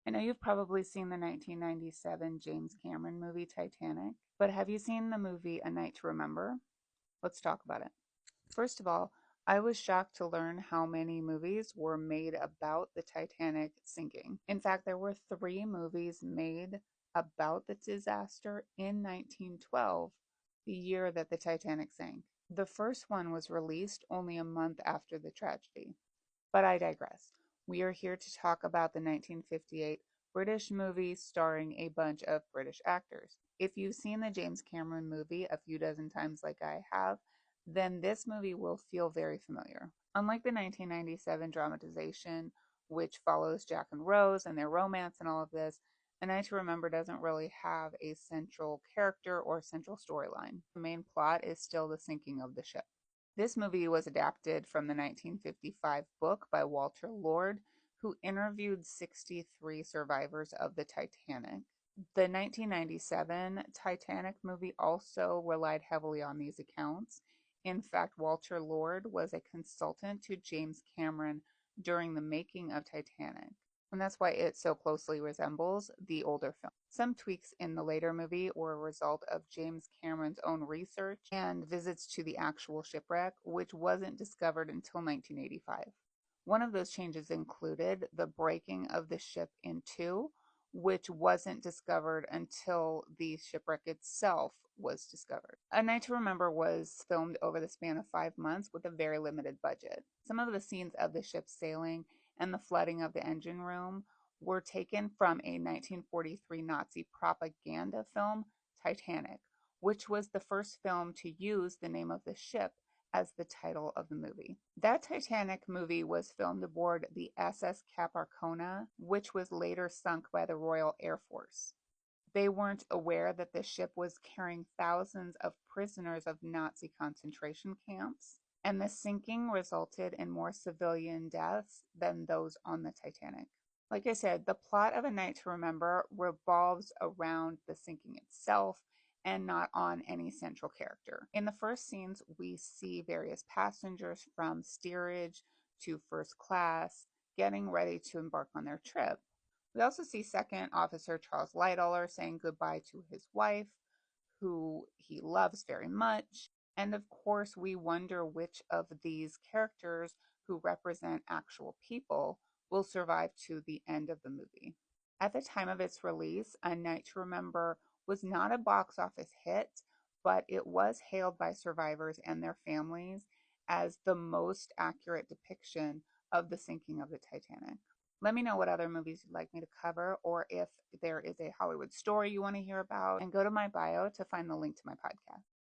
I know you've probably seen the 1997 James Cameron movie Titanic, but have you seen the movie A Night to Remember? Let's talk about it. First of all, I was shocked to learn how many movies were made about the Titanic sinking. In fact, there were three movies made about the disaster in 1912, the year that the Titanic sank. The first one was released only a month after the tragedy. But I digress. We are here to talk about the 1958 British movie starring a bunch of British actors. If you've seen the James Cameron movie a few dozen times like I have, then this movie will feel very familiar. Unlike the 1997 dramatization, which follows Jack and Rose and their romance and all of this, A Night to Remember doesn't really have a central character or central storyline. The main plot is still the sinking of the ship. This movie was adapted from the 1955 book by Walter Lord, who interviewed 63 survivors of the Titanic. The 1997 Titanic movie also relied heavily on these accounts. In fact, Walter Lord was a consultant to James Cameron during the making of Titanic, and that's why it so closely resembles the older film. Some tweaks in the later movie were a result of James Cameron's own research and visits to the actual shipwreck, which wasn't discovered until 1985. One of those changes included the breaking of the ship in two, which wasn't discovered until the shipwreck itself was discovered. A Night to Remember was filmed over the span of 5 months with a very limited budget. Some of the scenes of the ship sailing and the flooding of the engine room were taken from a 1943 Nazi propaganda film, Titanic, which was the first film to use the name of the ship as the title of the movie. That Titanic movie was filmed aboard the SS Capricorn, which was later sunk by the Royal Air Force. They weren't aware that the ship was carrying thousands of prisoners of Nazi concentration camps, and the sinking resulted in more civilian deaths than those on the Titanic. Like I said, the plot of A Night to Remember revolves around the sinking itself and not on any central character. In the first scenes, we see various passengers from steerage to first class getting ready to embark on their trip. We also see Second Officer Charles Lightoller saying goodbye to his wife, who he loves very much. And of course, we wonder which of these characters who represent actual people will survive to the end of the movie. At the time of its release, A Night to Remember was not a box office hit, but it was hailed by survivors and their families as the most accurate depiction of the sinking of the Titanic. Let me know what other movies you'd like me to cover, or if there is a Hollywood story you want to hear about, and go to my bio to find the link to my podcast.